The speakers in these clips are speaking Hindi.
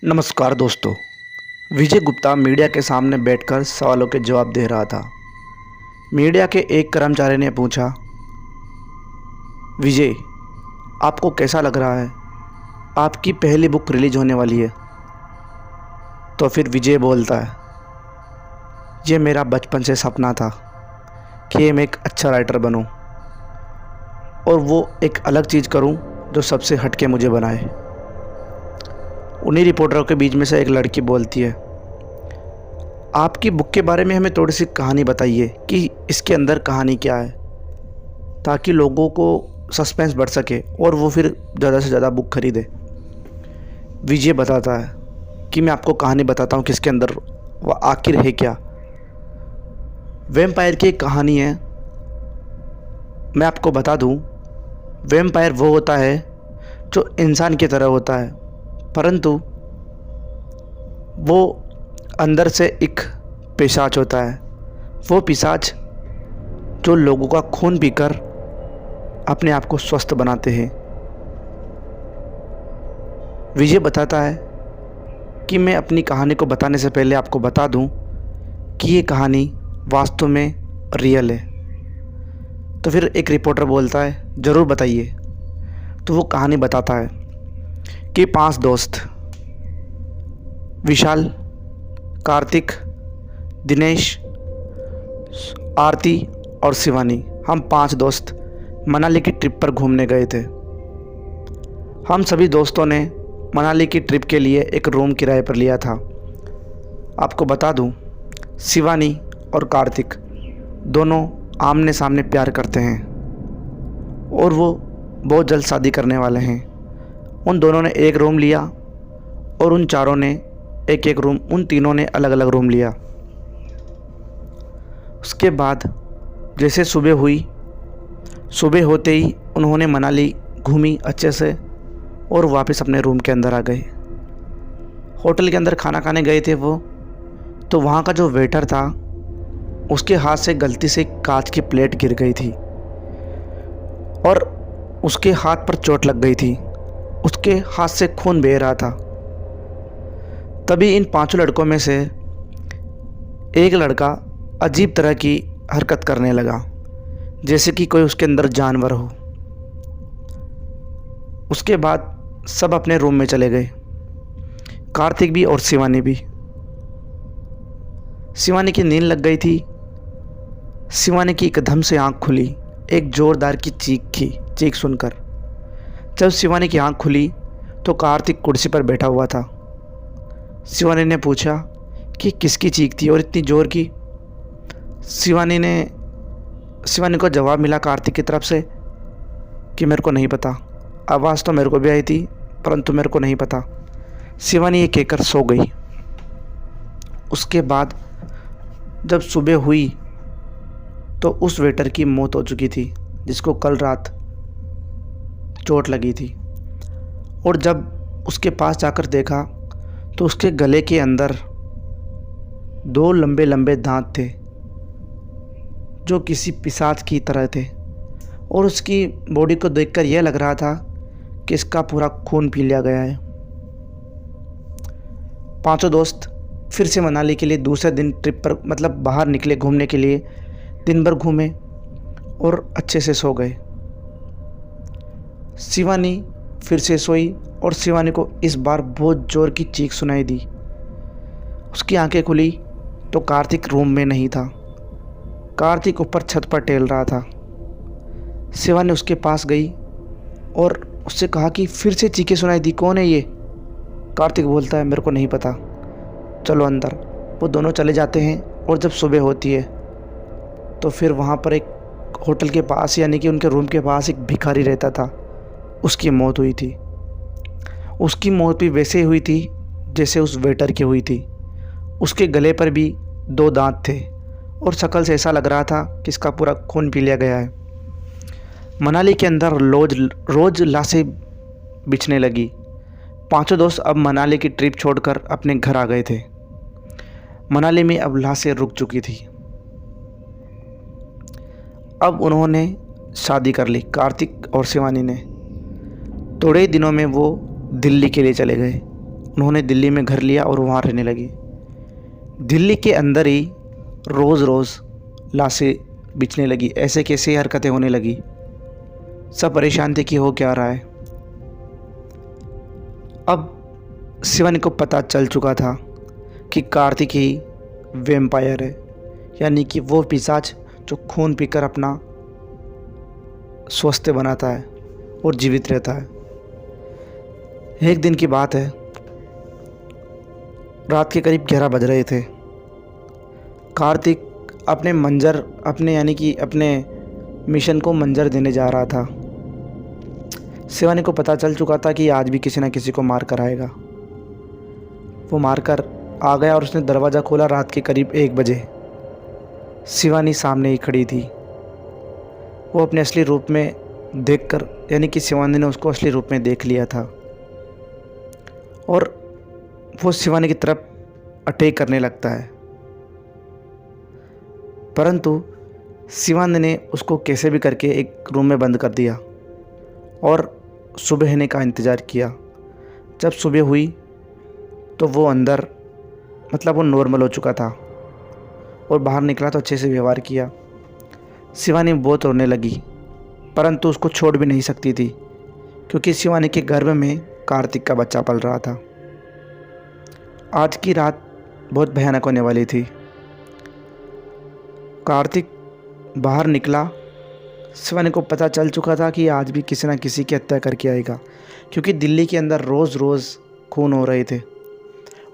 नमस्कार दोस्तों। विजय गुप्ता मीडिया के सामने बैठकर सवालों के जवाब दे रहा था। मीडिया के एक कर्मचारी ने पूछा, विजय, आपको कैसा लग रहा है? आपकी पहली बुक रिलीज होने वाली है। तो फिर विजय बोलता है, ये मेरा बचपन से सपना था कि मैं एक अच्छा राइटर बनूं और वो एक अलग चीज़ करूं जो सबसे हटके मुझे बनाए। उन्हीं रिपोर्टरों के बीच में से एक लड़की बोलती है, आपकी बुक के बारे में हमें थोड़ी सी कहानी बताइए कि इसके अंदर कहानी क्या है, ताकि लोगों को सस्पेंस बढ़ सके और वो फिर ज़्यादा से ज़्यादा बुक खरीदे। विजय बताता है कि मैं आपको कहानी बताता हूँ कि इसके अंदर वो आखिर है क्या। वैम्पायर की एक कहानी है। मैं आपको बता दूँ, वैम्पायर वो होता है जो इंसान की तरह होता है, परंतु वो अंदर से एक पिशाच होता है। वो पिशाच जो लोगों का खून पीकर अपने आप को स्वस्थ बनाते हैं। विजय बताता है कि मैं अपनी कहानी को बताने से पहले आपको बता दूं कि ये कहानी वास्तव में रियल है। तो फिर एक रिपोर्टर बोलता है, ज़रूर बताइए। तो वो कहानी बताता है कि 5 दोस्त, विशाल, कार्तिक, दिनेश, आरती और शिवानी, हम 5 दोस्त मनाली की ट्रिप पर घूमने गए थे। हम सभी दोस्तों ने मनाली की ट्रिप के लिए एक रूम किराए पर लिया था। आपको बता दूं, शिवानी और कार्तिक दोनों आमने सामने प्यार करते हैं और वो बहुत जल्द शादी करने वाले हैं। उन दोनों ने एक रूम लिया और उन चारों ने एक एक रूम, उन तीनों ने अलग अलग रूम लिया। उसके बाद जैसे सुबह हुई, सुबह होते ही उन्होंने मनाली घूमी अच्छे से और वापस अपने रूम के अंदर आ गए। होटल के अंदर खाना खाने गए थे वो, तो वहाँ का जो वेटर था उसके हाथ से गलती से कांच की प्लेट गिर गई थी और उसके हाथ पर चोट लग गई थी। उसके हाथ से खून बह रहा था। तभी इन 5 लड़कों में से एक लड़का अजीब तरह की हरकत करने लगा, जैसे कि कोई उसके अंदर जानवर हो। उसके बाद सब अपने रूम में चले गए, कार्तिक भी और शिवानी भी। शिवानी की नींद लग गई थी। शिवानी की एकदम से आंख खुली, एक ज़ोरदार की चीख सुनकर। जब शिवानी की आंख खुली तो कार्तिक कुर्सी पर बैठा हुआ था। शिवानी ने पूछा कि किसकी चीख थी और इतनी ज़ोर की। शिवानी को जवाब मिला कार्तिक की तरफ से कि मेरे को नहीं पता। आवाज़ तो मेरे को भी आई थी, परंतु मेरे को नहीं पता। शिवानी ये कहकर सो गई। उसके बाद जब सुबह हुई तो उस वेटर की मौत हो चुकी थी, जिसको कल रात चोट लगी थी। और जब उसके पास जाकर देखा तो उसके गले के अंदर 2 लंबे लंबे दांत थे जो किसी पिशाच की तरह थे और उसकी बॉडी को देखकर यह लग रहा था कि इसका पूरा खून पी लिया गया है। 5 दोस्त फिर से मनाली के लिए दूसरे दिन ट्रिप पर, मतलब बाहर निकले घूमने के लिए। दिन भर घूमे और अच्छे से सो गए। शिवानी फिर से सोई और शिवानी को इस बार बहुत ज़ोर की चीख सुनाई दी। उसकी आंखें खुली तो कार्तिक रूम में नहीं था। कार्तिक ऊपर छत पर टहल रहा था। शिवानी उसके पास गई और उससे कहा कि फिर से चीखें सुनाई दी, कौन है ये? कार्तिक बोलता है, मेरे को नहीं पता, चलो अंदर। वो दोनों चले जाते हैं और जब सुबह होती है तो फिर वहाँ पर एक होटल के पास, यानी कि उनके रूम के पास, एक भिखारी रहता था। उसकी मौत हुई थी। उसकी मौत भी वैसे ही हुई थी जैसे उस वेटर की हुई थी। उसके गले पर भी 2 दांत थे और शक्ल से ऐसा लग रहा था कि इसका पूरा खून पी लिया गया है। मनाली के अंदर रोज लाशें बिछने लगी। 5 दोस्त अब मनाली की ट्रिप छोड़कर अपने घर आ गए थे। मनाली में अब लाशें रुक चुकी थी। अब उन्होंने शादी कर ली, कार्तिक और शिवानी ने। थोड़े ही दिनों में वो दिल्ली के लिए चले गए उन्होंने दिल्ली में घर लिया और वहाँ रहने लगी। दिल्ली के अंदर ही रोज़ रोज़ लाशें बिछने लगी। ऐसे कैसे हरकतें होने लगी। सब परेशान थे कि हो क्या रहा है। अब शिवानी को पता चल चुका था कि कार्तिक ही वैम्पायर है, यानी कि वो पिशाच जो खून पीकर अपना स्वास्थ्य बनाता है और जीवित रहता है। एक दिन की बात है, रात के करीब 11 बज रहे थे। कार्तिक अपने यानी कि अपने मिशन को मंजर देने जा रहा था। शिवानी को पता चल चुका था कि आज भी किसी न किसी को मार कर आएगा। वो मारकर आ गया और उसने दरवाज़ा खोला। रात के करीब 1 बजे शिवानी सामने ही खड़ी थी। वो अपने असली रूप में देखकर, यानी कि शिवानी ने उसको असली रूप में देख लिया था और वो शिवानी की तरफ अटैक करने लगता है। परंतु शिवानी ने उसको कैसे भी करके एक रूम में बंद कर दिया और सुबह होने का इंतज़ार किया। जब सुबह हुई तो वो अंदर वो नॉर्मल हो चुका था और बाहर निकला तो अच्छे से व्यवहार किया। शिवानी बहुत रोने लगी, परंतु उसको छोड़ भी नहीं सकती थी क्योंकि शिवानी के गर्भ में कार्तिक का बच्चा पल रहा था। आज की रात बहुत भयानक होने वाली थी। कार्तिक बाहर निकला। शिवानी को पता चल चुका था कि आज भी किसी न किसी की हत्या करके आएगा, क्योंकि दिल्ली के अंदर रोज़ रोज़ खून हो रहे थे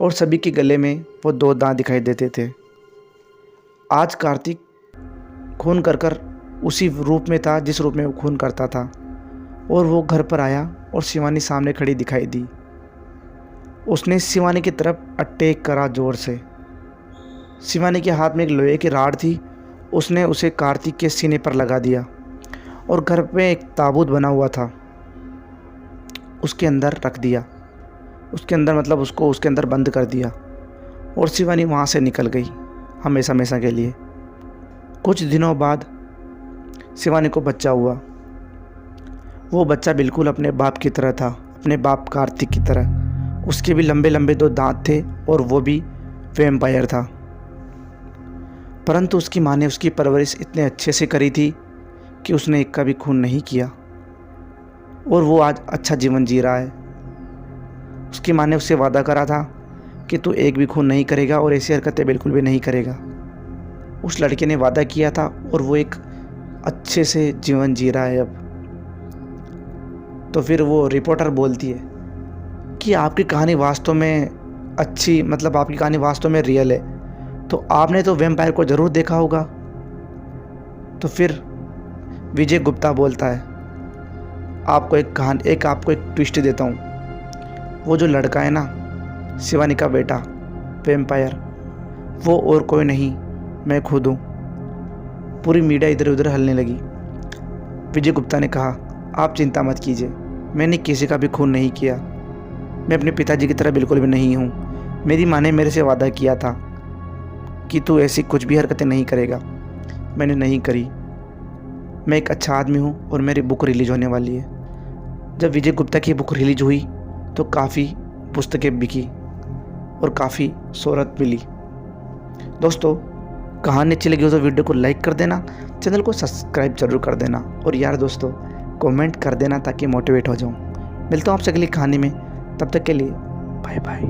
और सभी के गले में वो 2 दांत दिखाई देते थे। आज कार्तिक खून कर उसी रूप में था जिस रूप में वो खून करता था और वो घर पर आया और शिवानी सामने खड़ी दिखाई दी। उसने शिवानी की तरफ अटैक करा ज़ोर से। शिवानी के हाथ में एक लोहे की राड थी। उसने उसे कार्तिक के सीने पर लगा दिया और घर पे एक ताबूत बना हुआ था, उसके अंदर रख दिया। उसके अंदर उसको उसके अंदर बंद कर दिया और शिवानी वहाँ से निकल गई हमेशा हमेशा के लिए। कुछ दिनों बाद शिवानी को बच्चा हुआ। वो बच्चा बिल्कुल अपने बाप की तरह था, अपने बाप कार्तिक की तरह। उसके भी लंबे लंबे 2 दांत थे और वो भी वैम्पायर था। परंतु उसकी माँ ने उसकी परवरिश इतने अच्छे से करी थी कि उसने एक का भी खून नहीं किया और वो आज अच्छा जीवन जी रहा है। उसकी माँ ने उससे वादा करा था कि तू एक भी खून नहीं करेगा और ऐसी हरकतें बिल्कुल भी नहीं करेगा। उस लड़के ने वादा किया था और वो एक अच्छे से जीवन जी रहा है अब। तो फिर वो रिपोर्टर बोलती है कि आपकी कहानी वास्तव में अच्छी, आपकी कहानी वास्तव में रियल है, तो आपने तो वैम्पायर को ज़रूर देखा होगा। तो फिर विजय गुप्ता बोलता है, आपको एक ट्विस्ट देता हूँ। वो जो लड़का है ना, शिवानी का बेटा वैम्पायर, वो और कोई नहीं, मैं खुद हूँ। पूरी मीडिया इधर उधर हलने लगी। विजय गुप्ता ने कहा, आप चिंता मत कीजिए, मैंने किसी का भी खून नहीं किया। मैं अपने पिताजी की तरह बिल्कुल भी नहीं हूँ। मेरी माँ ने मेरे से वादा किया था कि तू ऐसी कुछ भी हरकतें नहीं करेगा। मैंने नहीं करी। मैं एक अच्छा आदमी हूँ और मेरी बुक रिलीज़ होने वाली है। जब विजय गुप्ता की बुक रिलीज हुई तो काफ़ी पुस्तकें बिकी और काफ़ी शोहरत मिली। दोस्तों, कहानी अच्छी लगी हो तो वीडियो को लाइक कर देना, चैनल को सब्सक्राइब जरूर कर देना और यार दोस्तों कमेंट कर देना ताकि मोटिवेट हो जाऊँ। मिलता हूँ आपसे अगली कहानी में, तब तक के लिए बाय बाय।